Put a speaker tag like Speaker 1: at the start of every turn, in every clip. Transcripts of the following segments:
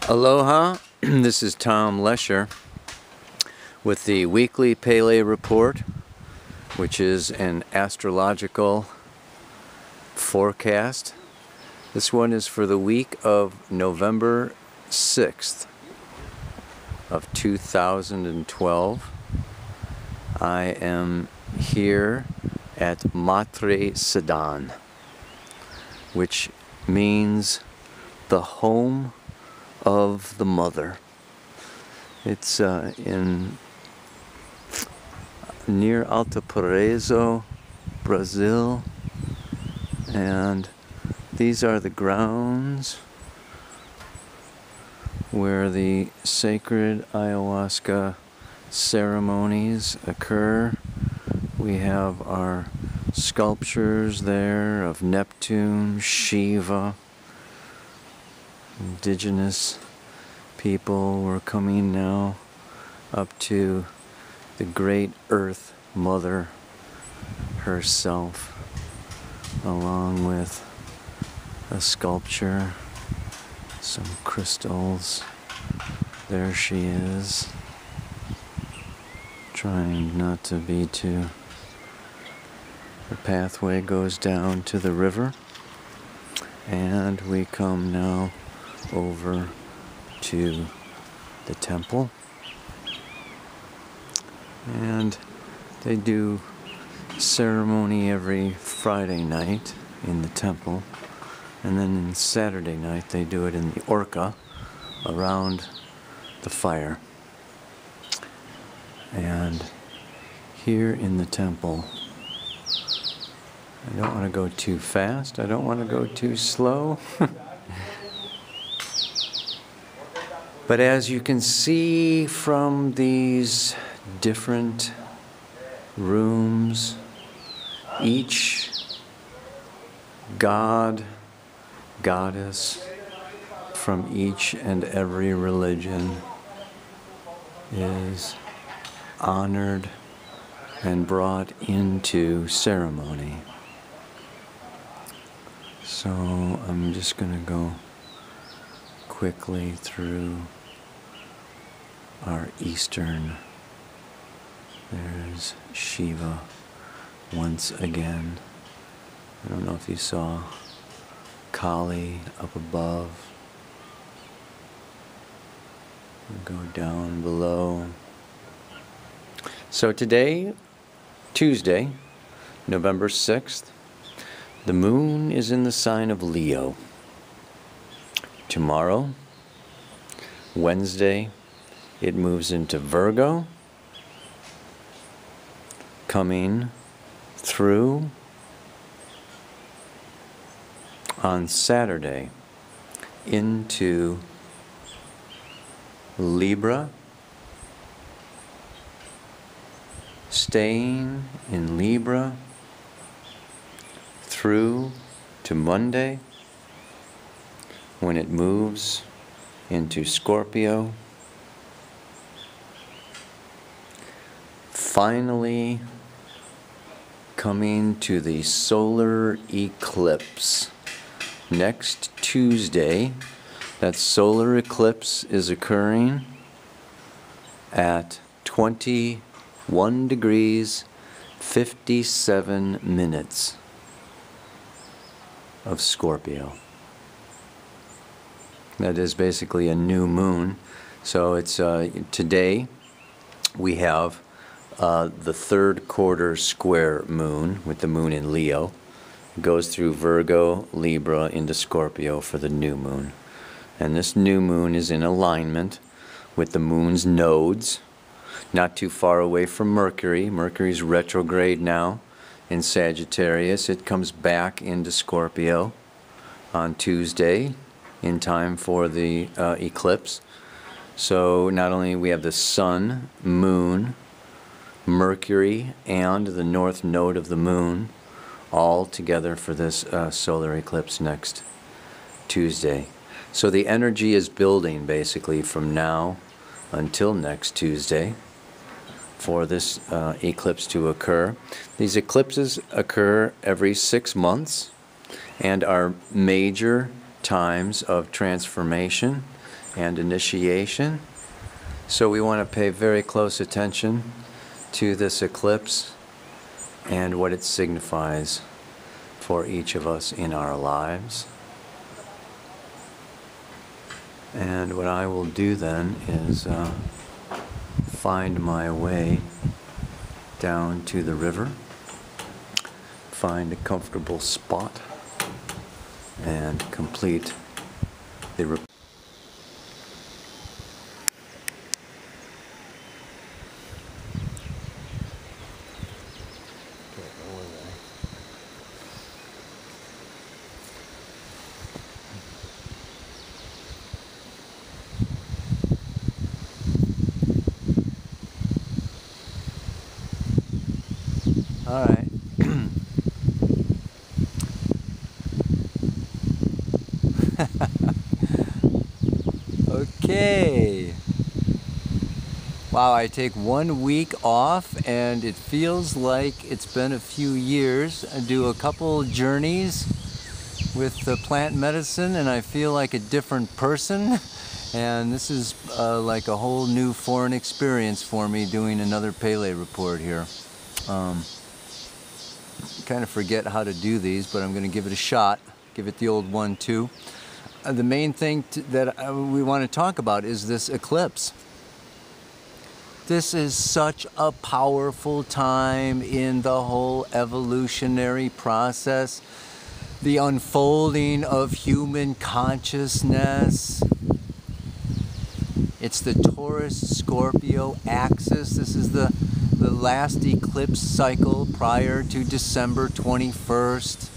Speaker 1: Aloha, this is Tom Lesher with the weekly Pele report, which is an astrological forecast. This one is for the week of November 6th of 2012. I am here at Matri Sadan, which means the home of the mother. It's in near Alto Paraíso, Brazil, and these are the grounds where the sacred ayahuasca ceremonies occur. We have our sculptures there of Neptune, Shiva, indigenous people. We're coming now up to the great Earth Mother herself, along with a sculpture, some crystals. There she is, trying not to be too... The pathway goes down to the river, and we come now over to the temple, and they do ceremony every Friday night in the temple, and then on Saturday night they do it in the orca around the fire. And here in the temple, I don't want to go too fast, I don't want to go too slow. But as you can see from these different rooms, each god, goddess from each and every religion is honored and brought into ceremony. So I'm just going to go quickly through our Eastern. There's Shiva once again. I don't know if you saw Kali up above. We'll go down below. So today, Tuesday, November 6th, the moon is in the sign of Leo. Tomorrow, Wednesday, it moves into Virgo, coming through on Saturday into Libra, staying in Libra through to Monday, when it moves into Scorpio, finally coming to the solar eclipse next Tuesday. That solar eclipse is occurring at 21 degrees 57 minutes of Scorpio. That is basically a new moon. So it's today we have the third quarter square moon with the moon in Leo. It goes through Virgo, Libra into Scorpio for the new moon. And this new moon is in alignment with the moon's nodes, not too far away from Mercury. Mercury's retrograde now in Sagittarius. It comes back into Scorpio on Tuesday in time for the eclipse. So not only we have the sun, moon, Mercury, and the north node of the moon all together for this solar eclipse next Tuesday. So the energy is building basically from now until next Tuesday for this eclipse to occur. These eclipses occur every 6 months and are major times of transformation and initiation. So we want to pay very close attention to this eclipse and what it signifies for each of us in our lives. And what I will do then is find my way down to the river, find a comfortable spot, and complete the All right. Okay. Wow, I take 1 week off and it feels like it's been a few years. I do a couple journeys with the plant medicine and I feel like a different person. And this is like a whole new foreign experience for me doing another Pele report here. Kind of forget how to do these, but I'm going to give it a shot. Give it the old 1-2. The main thing that we want to talk about is this eclipse. This is such a powerful time in the whole evolutionary process, the unfolding of human consciousness. It's the Taurus-Scorpio axis. This is the last eclipse cycle prior to December 21st.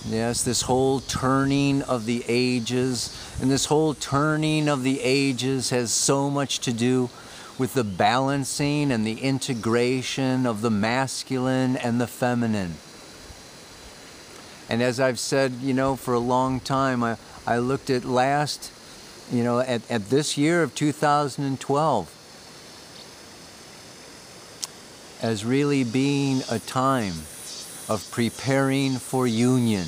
Speaker 1: Yes, this whole turning of the ages, and this whole turning of the ages has so much to do with the balancing and the integration of the masculine and the feminine. And as I've said, you know, for a long time, I looked at last, you know, at this year of 2012 as really being a time of preparing for union.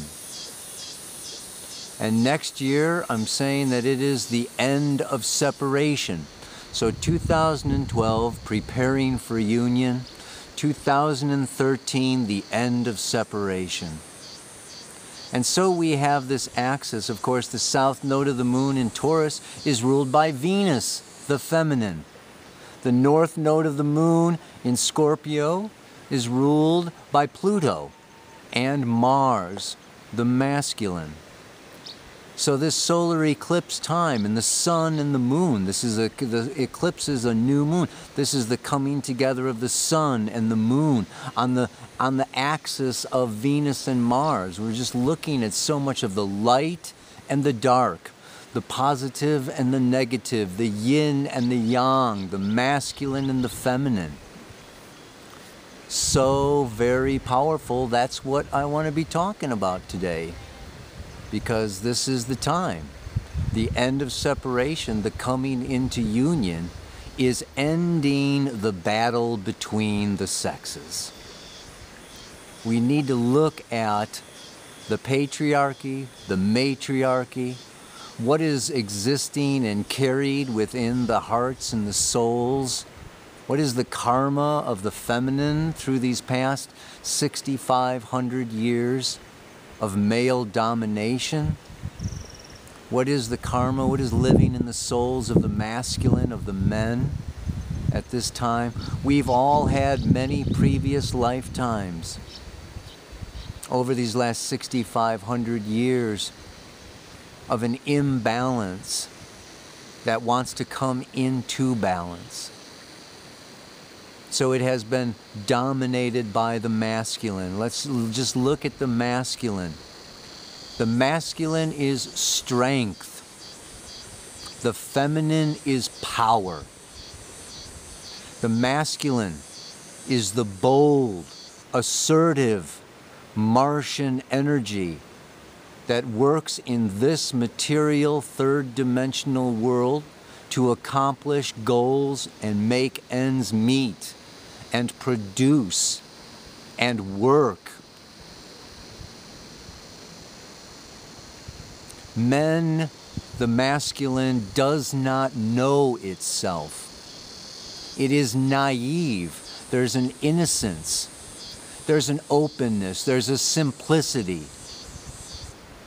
Speaker 1: And next year, I'm saying that it is the end of separation. So 2012, preparing for union. 2013, the end of separation. And so we have this axis. Of course, the south node of the moon in Taurus is ruled by Venus, the feminine. The north node of the moon in Scorpio is ruled by Pluto and Mars, the masculine. So this solar eclipse time and the sun and the moon, the eclipse is a new moon. This is the coming together of the sun and the moon on the axis of Venus and Mars. We're just looking at so much of the light and the dark, the positive and the negative, the yin and the yang, the masculine and the feminine. So very powerful. That's what I want to be talking about today, because this is the time. The end of separation, the coming into union, is ending the battle between the sexes. We need to look at the patriarchy, the matriarchy, what is existing and carried within the hearts and the souls. What is the karma of the feminine through these past 6,500 years of male domination? What is the karma? What is living in the souls of the masculine, of the men at this time? We've all had many previous lifetimes over these last 6,500 years of an imbalance that wants to come into balance. So it has been dominated by the masculine. Let's just look at the masculine. The masculine is strength. The feminine is power. The masculine is the bold, assertive, Martian energy that works in this material third-dimensional world to accomplish goals and make ends meet and produce and work. Men The masculine does not know itself. It is naive. There's an innocence. There's an openness. There's a simplicity.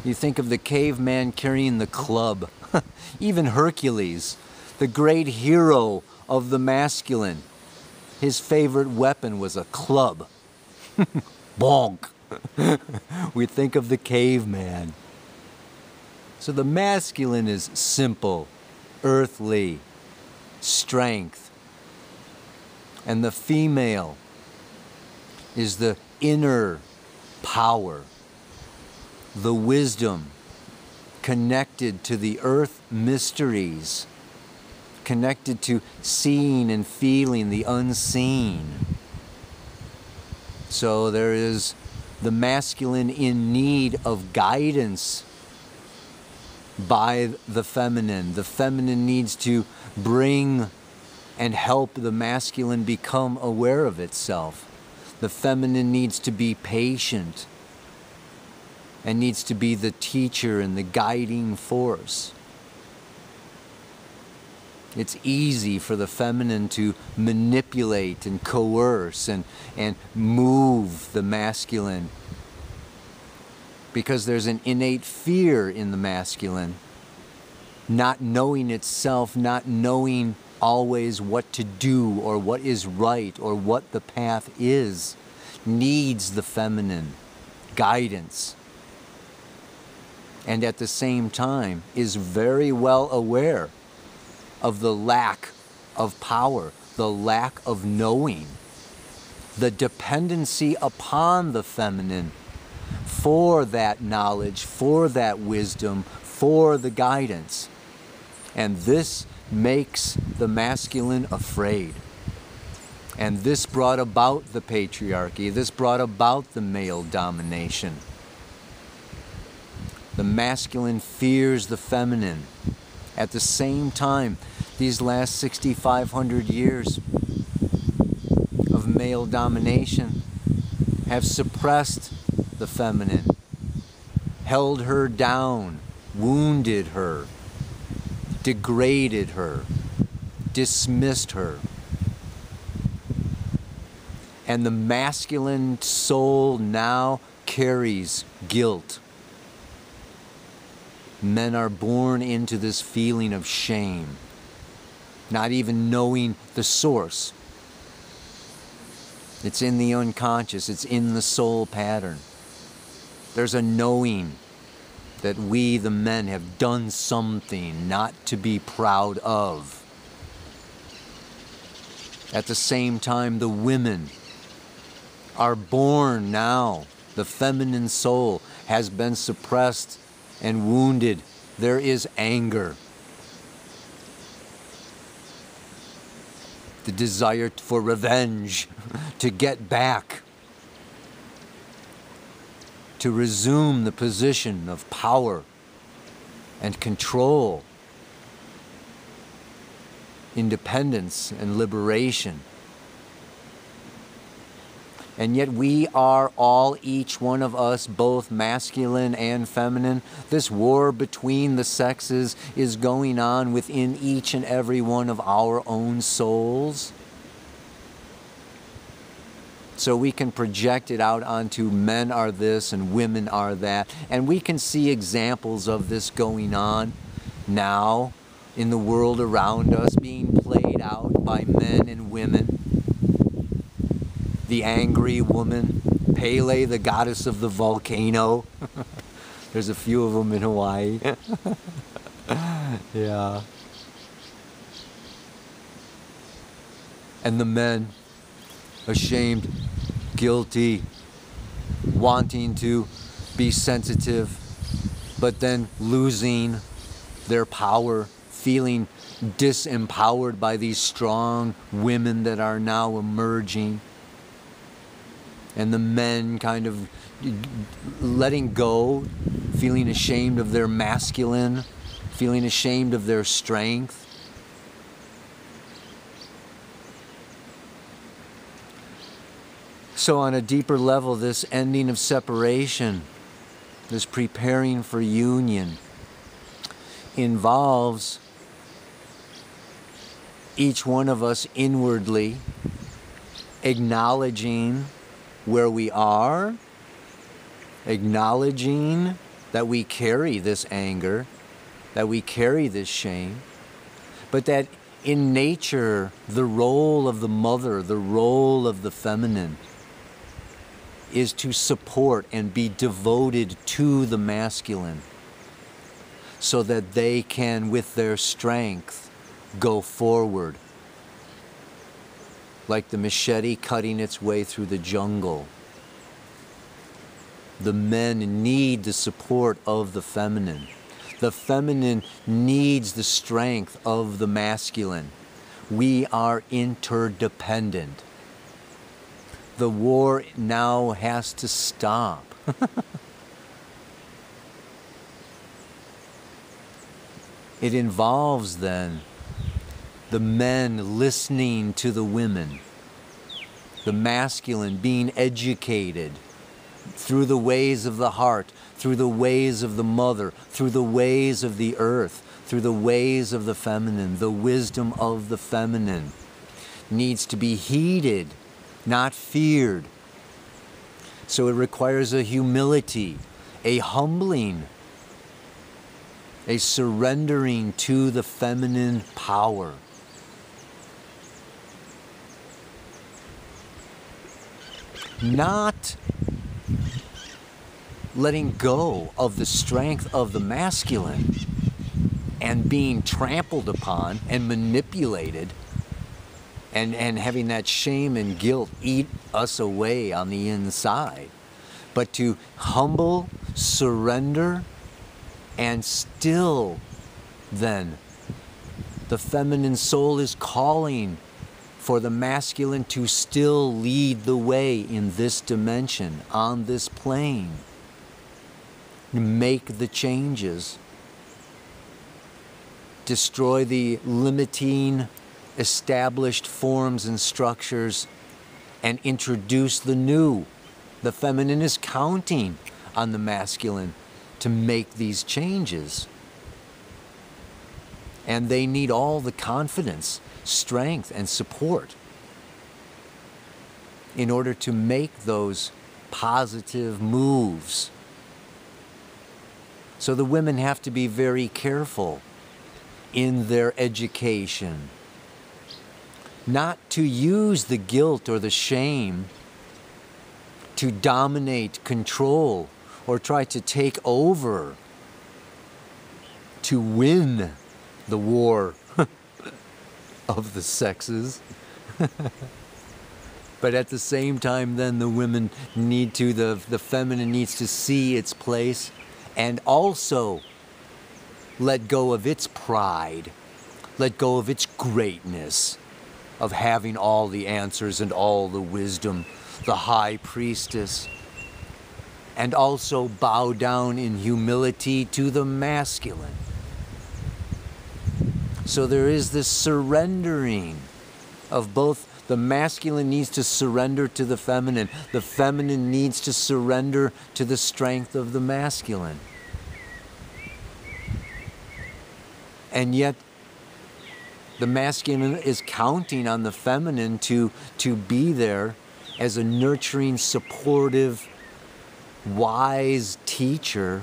Speaker 1: You think of the caveman carrying the club. Even Hercules, the great hero of the masculine, his favorite weapon was a club. Bonk. We think of the caveman. So the masculine is simple, earthly, strength. And the female is the inner power, the wisdom, connected to the earth mysteries, connected to seeing and feeling the unseen. So there is the masculine in need of guidance by the feminine. The feminine needs to bring and help the masculine become aware of itself. The feminine needs to be patient and needs to be the teacher and the guiding force. It's easy for the feminine to manipulate and coerce and move the masculine because there's an innate fear in the masculine, not knowing itself, not knowing always what to do or what is right or what the path is, needs the feminine guidance. And at the same time is very well aware of the lack of power, the lack of knowing, the dependency upon the feminine for that knowledge, for that wisdom, for the guidance. And this makes the masculine afraid. And this brought about the patriarchy. This brought about the male domination. The masculine fears the feminine. At the same time, these last 6,500 years of male domination have suppressed the feminine, held her down, wounded her, degraded her, dismissed her. And the masculine soul now carries guilt. Men are born into this feeling of shame, not even knowing the source. It's in the unconscious, it's in the soul pattern. There's a knowing that we, the men, have done something not to be proud of. At the same time, the women are born now. The feminine soul has been suppressed and wounded. There is anger. The desire for revenge, to get back, to resume the position of power and control, independence and liberation. And yet we are all, each one of us, both masculine and feminine. This war between the sexes is going on within each and every one of our own souls. So we can project it out onto men are this and women are that. And we can see examples of this going on now in the world around us, being played out by men and women. The angry woman, Pele, the goddess of the volcano. There's a few of them in Hawaii. Yeah. And the men, ashamed, guilty, wanting to be sensitive, but then losing their power, feeling disempowered by these strong women that are now emerging. And the men kind of letting go, feeling ashamed of their masculine, feeling ashamed of their strength. So on a deeper level, this ending of separation, this preparing for union, involves each one of us inwardly acknowledging where we are, acknowledging that we carry this anger, that we carry this shame, but that in nature, the role of the mother, the role of the feminine, is to support and be devoted to the masculine so that they can, with their strength, go forward. Like the machete cutting its way through the jungle. The men need the support of the feminine. The feminine needs the strength of the masculine. We are interdependent. The war now has to stop. It involves then the men listening to the women, the masculine being educated through the ways of the heart, through the ways of the mother, through the ways of the earth, through the ways of the feminine. The wisdom of the feminine needs to be heeded, not feared. So it requires a humility, a humbling, a surrendering to the feminine power. Not letting go of the strength of the masculine and being trampled upon and manipulated and having that shame and guilt eat us away on the inside, but to humble, surrender, and still then the feminine soul is calling for the masculine to still lead the way in this dimension, on this plane. Make the changes. Destroy the limiting established forms and structures and introduce the new. The feminine is counting on the masculine to make these changes. And they need all the confidence, strength, and support in order to make those positive moves. So the women have to be very careful in their education, not to use the guilt or the shame to dominate, control, or try to take over, to win the war of the sexes. But at the same time, then the women need to, the feminine needs to see its place and also let go of its pride, let go of its greatness, of having all the answers and all the wisdom, the high priestess, and also bow down in humility to the masculine. So there is this surrendering of both. The masculine needs to surrender to the feminine needs to surrender to the strength of the masculine. And yet the masculine is counting on the feminine to be there as a nurturing, supportive, wise teacher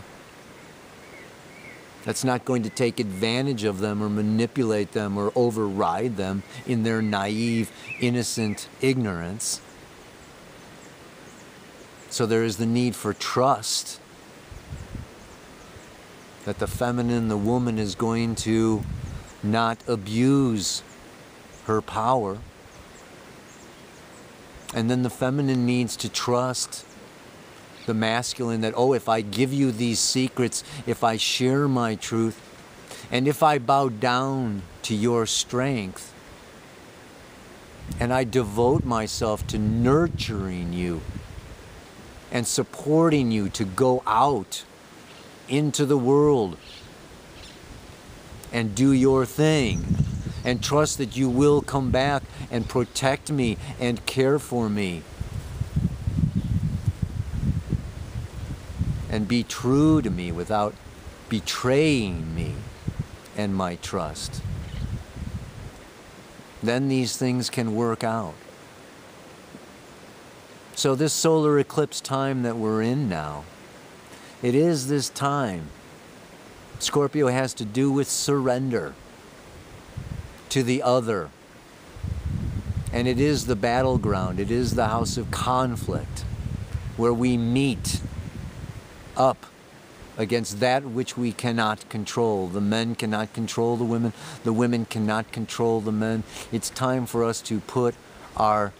Speaker 1: that's not going to take advantage of them or manipulate them or override them in their naive, innocent ignorance. So there is the need for trust that the feminine, the woman, is going to not abuse her power. And then the feminine needs to trust the masculine that, oh, if I give you these secrets, if I share my truth, and if I bow down to your strength, and I devote myself to nurturing you and supporting you to go out into the world and do your thing, and trust that you will come back and protect me and care for me, and be true to me without betraying me, and my trust. Then these things can work out. So this solar eclipse time that we're in now, it is this time. Scorpio has to do with surrender to the other. And it is the battleground. It is the house of conflict where we meet up against that which we cannot control. The men cannot control the women cannot control the men. It's time for us to put our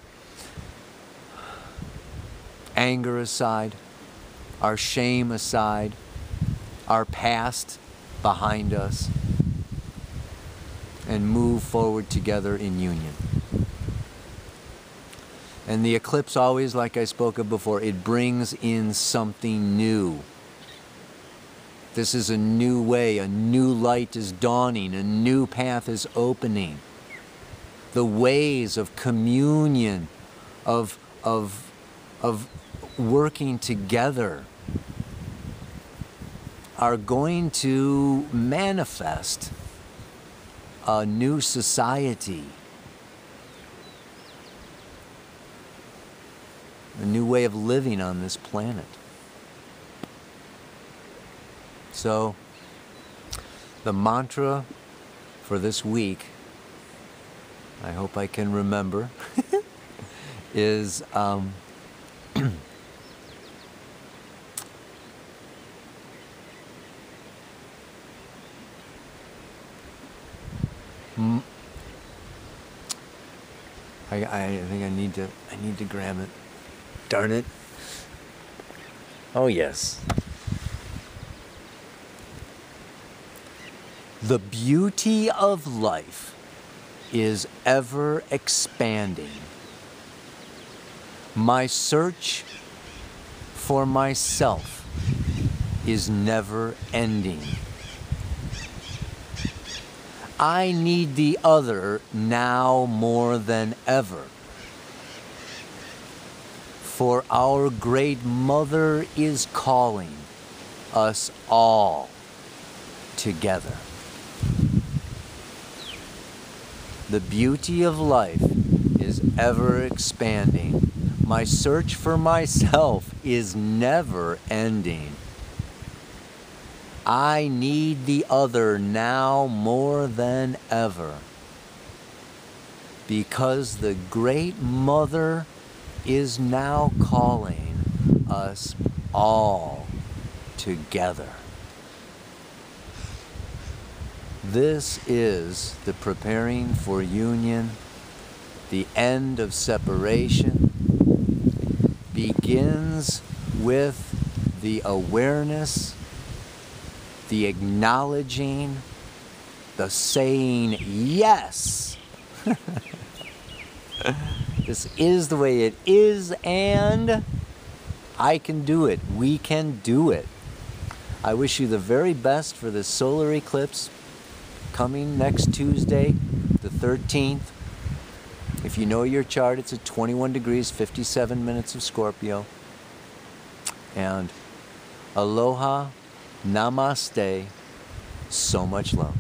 Speaker 1: anger aside, our shame aside, our past behind us, and move forward together in union. And the eclipse always, like I spoke of before, it brings in something new. This is a new way, a new light is dawning, a new path is opening. The ways of communion, of working together are going to manifest a new society, a new way of living on this planet. So, the mantra for this week, I hope I can remember, is I think I need to grab it. Darn it. Oh yes. The beauty of life is ever expanding. My search for myself is never ending. I need the other now more than ever. For our great Mother is calling us all together. The beauty of life is ever expanding. My search for myself is never ending. I need the other now more than ever. Because the Great Mother is now calling us all together. This is the preparing for union, the end of separation, begins with the awareness, the acknowledging, the saying yes. This is the way it is, and I can do it. We can do it. I wish you the very best for this solar eclipse coming next Tuesday, the 13th. If you know your chart, it's at 21 degrees, 57 minutes of Scorpio. And aloha, namaste, so much love.